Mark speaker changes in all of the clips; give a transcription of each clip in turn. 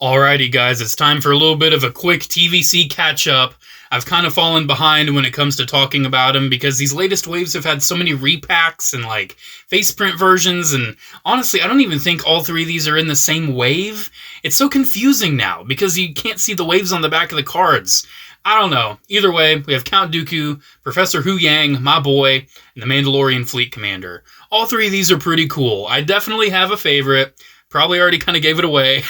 Speaker 1: Alrighty guys, it's time for a little bit of a quick TVC catch-up. I've kind of fallen behind when it comes to talking about him because these latest waves have had so many repacks and like face print versions, and honestly I don't even think all three of these are in the same wave. It's so confusing now because you can't see the waves on the back of the cards. I don't know. Either way, we have Count Dooku, Professor Huyang, my boy, and the Mandalorian Fleet Commander. All three of these are pretty cool. I definitely have a favorite. Probably already kind of gave it away,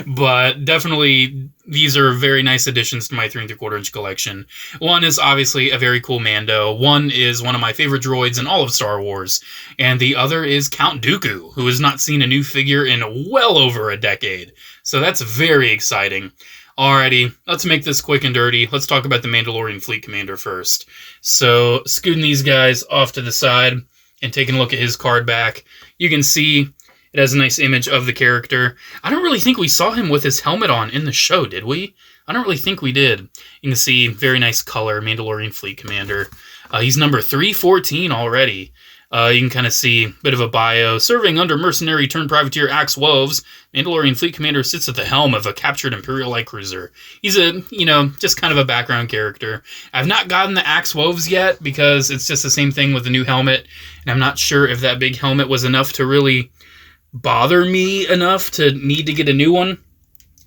Speaker 1: but definitely these are very nice additions to my 3 3/4 inch collection. One is obviously a very cool Mando. One is one of my favorite droids in all of Star Wars. And the other is Count Dooku, who has not seen a new figure in well over a decade. So that's very exciting. Alrighty, let's make this quick and dirty. Let's talk about the Mandalorian Fleet Commander first. So, scooting these guys off to the side and taking a look at his card back, you can see it has a nice image of the character. I don't really think we saw him with his helmet on in the show, did we? I don't really think we did. You can see very nice color, Mandalorian Fleet Commander. He's number 314 already. You can kind of see a bit of a bio. Serving under mercenary turned privateer Axe Woves, Mandalorian Fleet Commander sits at the helm of a captured Imperial light cruiser. He's a, just kind of a background character. I've not gotten the Axe Woves yet because it's just the same thing with the new helmet, and I'm not sure if that big helmet was enough to really bother me enough to need to get a new one.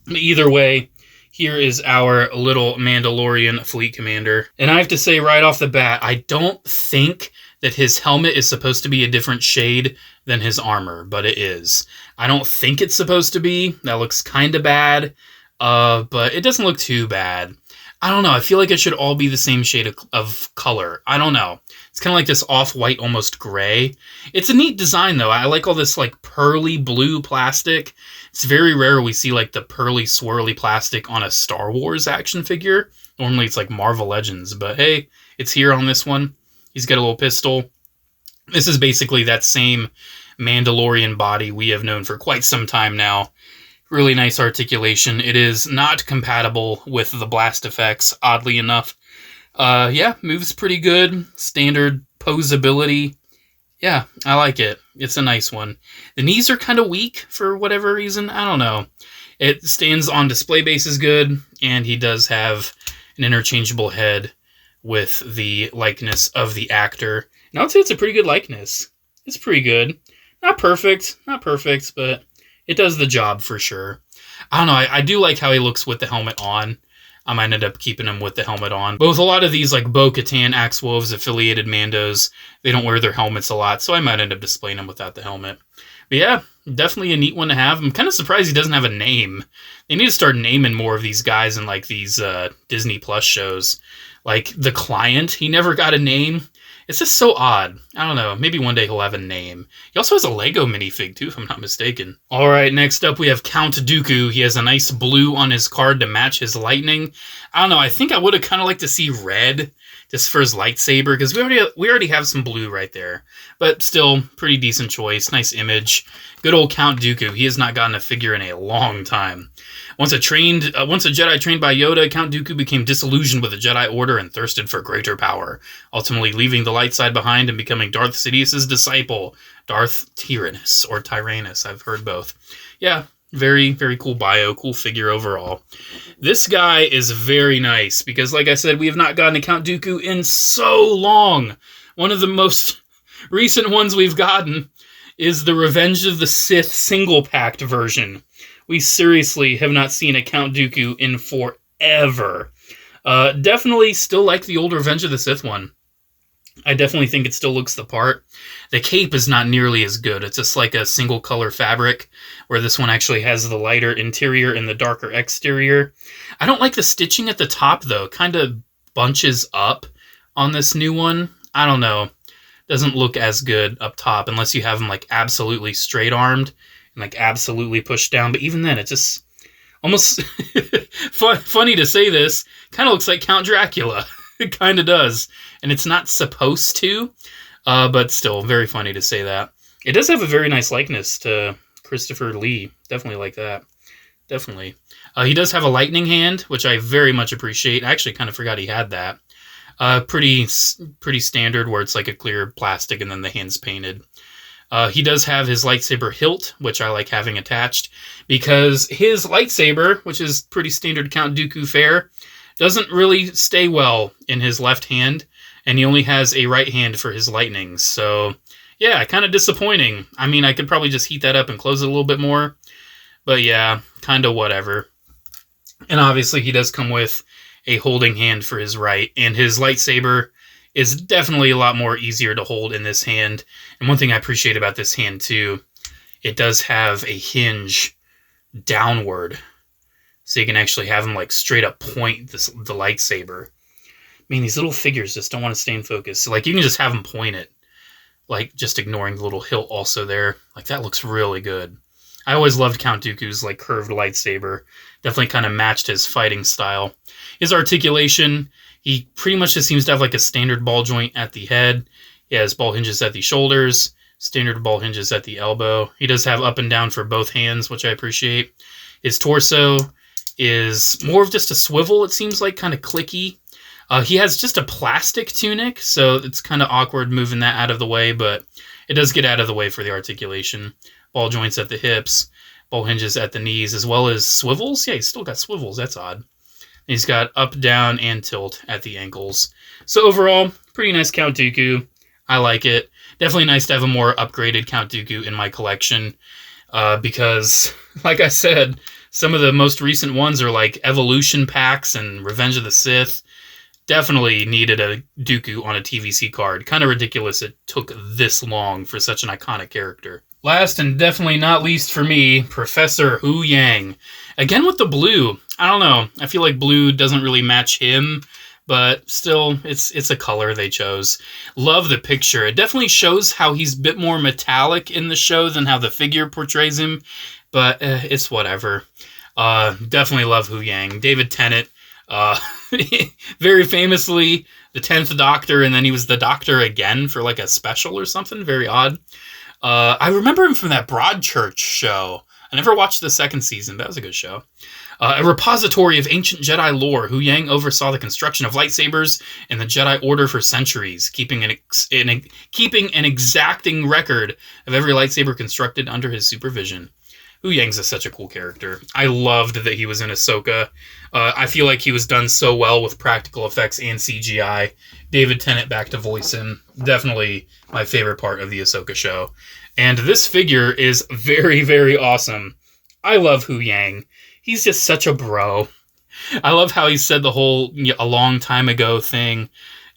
Speaker 1: Either way, here is our little Mandalorian Fleet Commander. And I have to say right off the bat, I don't think that his helmet is supposed to be a different shade than his armor, but it is. I don't think it's supposed to be. That looks kind of bad, but it doesn't look too bad. I don't know. I feel like it should all be the same shade of color. I don't know. It's kind of like this off-white, almost gray. It's a neat design, though. I like all this, like, pearly blue plastic. It's very rare we see, like, the pearly, swirly plastic on a Star Wars action figure. Normally it's, like, Marvel Legends. But, hey, it's here on this one. He's got a little pistol. This is basically that same Mandalorian body we have known for quite some time now. Really nice articulation. It is not compatible with the blast effects, oddly enough. Yeah, moves pretty good. Standard posability. Yeah, I like it. It's a nice one. The knees are kind of weak for whatever reason. I don't know. It stands on display base is good, and he does have an interchangeable head with the likeness of the actor. And I would say it's a pretty good likeness. It's pretty good. Not perfect, but it does the job for sure. I don't know, I do like how he looks with the helmet on. I might end up keeping him with the helmet on. But with a lot of these like Bo-Katan, Axe Wolves affiliated Mandos, they don't wear their helmets a lot, so I might end up displaying them without the helmet. But yeah, definitely a neat one to have. I'm kind of surprised he doesn't have a name. They need to start naming more of these guys in like these Disney Plus shows. Like The Client, he never got a name. It's just so odd. I don't know. Maybe one day he'll have a name. He also has a Lego minifig, too, if I'm not mistaken. All right, next up we have Count Dooku. He has a nice blue on his card to match his lightning. I don't know. I think I would have kind of liked to see red just for his lightsaber, because we already have some blue right there. But still, pretty decent choice. Nice image. Good old Count Dooku. He has not gotten a figure in a long time. Once a Jedi trained by Yoda, Count Dooku became disillusioned with the Jedi Order and thirsted for greater power, ultimately leaving the light side behind and becoming Darth Sidious's disciple, Darth Tyrannus, or Tyrannus. I've heard both. Yeah, very, very cool bio, cool figure overall. This guy is very nice because, like I said, we have not gotten a Count Dooku in so long. One of the most recent ones we've gotten is the Revenge of the Sith single-packed version. We seriously have not seen a Count Dooku in forever. Definitely still like the old Revenge of the Sith one. I definitely think it still looks the part. The cape is not nearly as good. It's just like a single color fabric, where this one actually has the lighter interior and the darker exterior. I don't like the stitching at the top, though. Kind of bunches up on this new one. I don't know. Doesn't look as good up top unless you have them like absolutely straight armed and like absolutely pushed down. But even then, it's just almost funny to say this. Kind of looks like Count Dracula. It kind of does. And it's not supposed to, but still very funny to say that. It does have a very nice likeness to Christopher Lee. Definitely like that. Definitely. He does have a lightning hand, which I very much appreciate. I actually kind of forgot he had that. Pretty standard, where it's like a clear plastic and then the hand's painted. He does have his lightsaber hilt, which I like having attached, because his lightsaber, which is pretty standard Count Dooku fare, doesn't really stay well in his left hand, and he only has a right hand for his lightnings. So, yeah, kind of disappointing. I mean, I could probably just heat that up and close it a little bit more, but yeah, kind of whatever. And obviously, he does come with a holding hand for his right, and his lightsaber is definitely a lot more easier to hold in this hand. And one thing I appreciate about this hand too, it does have a hinge downward, so you can actually have him like straight up point the lightsaber. I mean, these little figures just don't want to stay in focus. So, like, you can just have him point it, like just ignoring the little hilt also there. Like, that looks really good. I always loved Count Dooku's like curved lightsaber. Definitely kind of matched his fighting style. His articulation, he pretty much just seems to have like a standard ball joint at the head. He has ball hinges at the shoulders, standard ball hinges at the elbow. He does have up and down for both hands, which I appreciate. His torso is more of just a swivel, it seems like, kind of clicky. He has just a plastic tunic, so it's kind of awkward moving that out of the way, but it does get out of the way for the articulation. Ball joints at the hips, ball hinges at the knees, as well as swivels. Yeah, he's still got swivels. That's odd. He's got up, down, and tilt at the ankles. So overall, pretty nice Count Dooku. I like it. Definitely nice to have a more upgraded Count Dooku in my collection, because, like I said, some of the most recent ones are like Evolution packs and Revenge of the Sith. Definitely needed a Dooku on a TVC card. Kind of ridiculous it took this long for such an iconic character. Last and definitely not least for me, Professor Huyang. Again with the blue. I don't know. I feel like blue doesn't really match him, but still, it's a color they chose. Love the picture. It definitely shows how he's a bit more metallic in the show than how the figure portrays him, but it's whatever. Definitely love Huyang. David Tennant, very famously the 10th Doctor, and then he was the Doctor again for like a special or something. Very odd. I remember him from that Broadchurch show. I never watched the second season, but that was a good show. A repository of ancient Jedi lore, Huyang oversaw the construction of lightsabers in the Jedi Order for centuries, keeping an exacting record of every lightsaber constructed under his supervision. Huyang's such a cool character. I loved that he was in Ahsoka. I feel like he was done so well with practical effects and CGI. David Tennant back to voice him. Definitely my favorite part of the Ahsoka show. And this figure is very, very awesome. I love Huyang. He's just such a bro. I love how he said the whole a long time ago thing.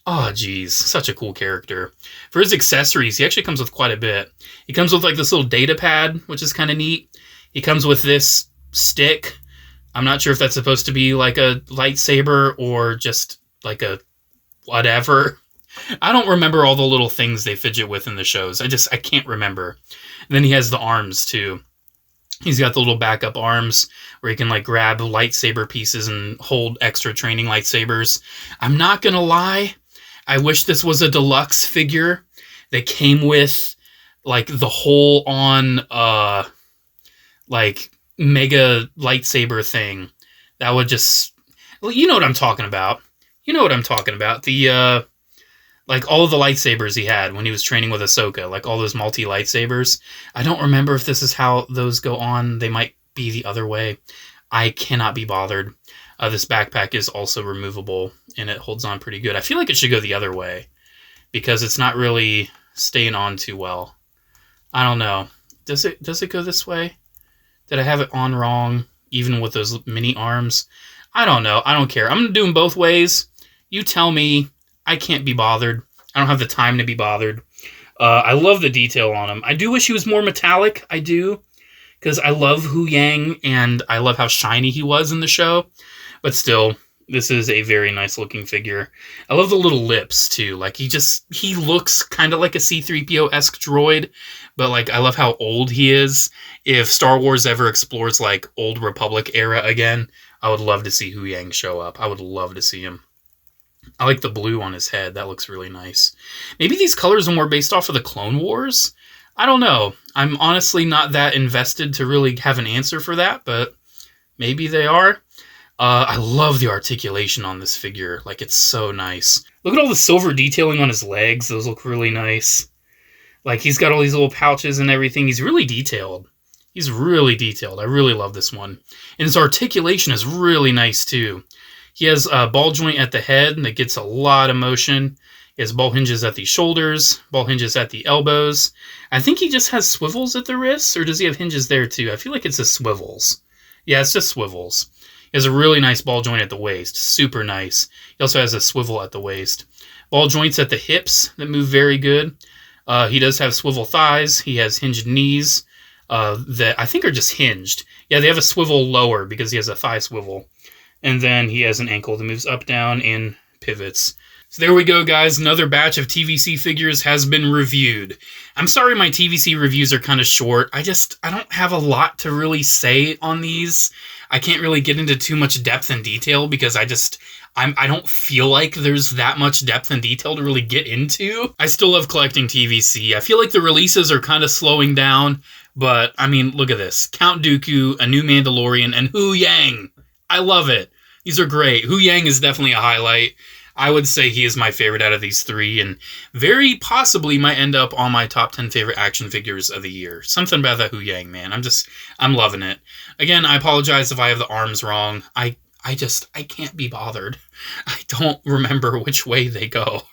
Speaker 1: Oh, geez. Such a cool character. For his accessories, he actually comes with quite a bit. He comes with like this little data pad, which is kind of neat. He comes with this stick. I'm not sure if that's supposed to be like a lightsaber or just like a whatever. I don't remember all the little things they fidget with in the shows. I can't remember. And then he has the arms too. He's got the little backup arms where he can like grab lightsaber pieces and hold extra training lightsabers. I'm not gonna lie. I wish this was a deluxe figure that came with like the whole on like mega lightsaber thing. That would just, you know what I'm talking about. You know what I'm talking about. The like all of the lightsabers he had when he was training with Ahsoka, like all those multi-lightsabers. I don't remember if this is how those go on. They might be the other way. I cannot be bothered. This backpack is also removable, and it holds on pretty good. I feel like it should go the other way, because it's not really staying on too well. I don't know. Does it go this way? Did I have it on wrong, even with those mini arms? I don't know. I don't care. I'm going to do them both ways. You tell me. I can't be bothered. I don't have the time to be bothered. I love the detail on him. I do wish he was more metallic. I do. Because I love Huyang, and I love how shiny he was in the show. But still, this is a very nice looking figure. I love the little lips, too. Like, he looks kind of like a C-3PO-esque droid. But, like, I love how old he is. If Star Wars ever explores, like, Old Republic era again, I would love to see Huyang show up. I would love to see him. I like the blue on his head. That looks really nice. Maybe these colors are more based off of the Clone Wars? I don't know. I'm honestly not that invested to really have an answer for that, but maybe they are. I love the articulation on this figure. Like, it's so nice. Look at all the silver detailing on his legs. Those look really nice. Like, he's got all these little pouches and everything. He's really detailed. He's really detailed. I really love this one. And his articulation is really nice, too. He has a ball joint at the head that gets a lot of motion. He has ball hinges at the shoulders, ball hinges at the elbows. I think he just has swivels at the wrists, or does he have hinges there, too? I feel like it's just swivels. Yeah, it's just swivels. He has a really nice ball joint at the waist. Super nice. He also has a swivel at the waist. Ball joints at the hips that move very good. He does have swivel thighs. He has hinged knees that I think are just hinged. Yeah, they have a swivel lower because he has a thigh swivel. And then he has an ankle that moves up, down, and pivots. So there we go, guys. Another batch of TVC figures has been reviewed. I'm sorry my TVC reviews are kind of short. I don't have a lot to really say on these. I can't really get into too much depth and detail because I don't feel like there's that much depth and detail to really get into. I still love collecting TVC. I feel like the releases are kind of slowing down, but I mean, look at this. Count Dooku, a new Mandalorian, and Huyang. I love it. These are great. Huyang is definitely a highlight. I would say he is my favorite out of these three, and very possibly might end up on my top 10 favorite action figures of the year. Something about that Huyang, man. I'm loving it. Again, I apologize if I have the arms wrong. I can't be bothered. I don't remember which way they go.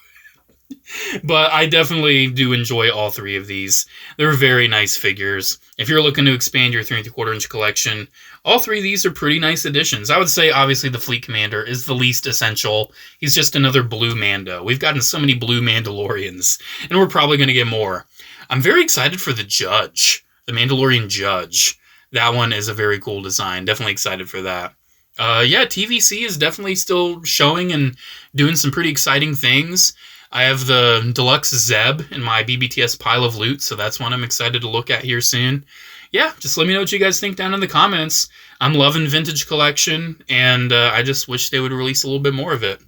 Speaker 1: But I definitely do enjoy all three of these. They're very nice figures. If you're looking to expand your 3 3/4 inch collection, all three of these are pretty nice additions. I would say, obviously, the Fleet Commander is the least essential. He's just another blue Mando. We've gotten so many blue Mandalorians, and we're probably going to get more. I'm very excited for the Judge, the Mandalorian Judge. That one is a very cool design. Definitely excited for that. Yeah, TVC is definitely still showing and doing some pretty exciting things. I have the Deluxe Zeb in my BBTS pile of loot, so that's one I'm excited to look at here soon. Yeah, just let me know what you guys think down in the comments. I'm loving vintage collection, and I just wish they would release a little bit more of it.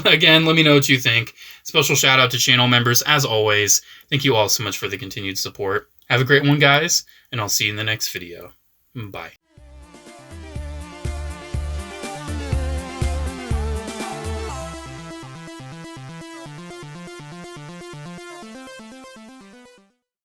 Speaker 1: Again, let me know what you think. Special shout out to channel members, as always. Thank you all so much for the continued support. Have a great one, guys, and I'll see you in the next video. Bye.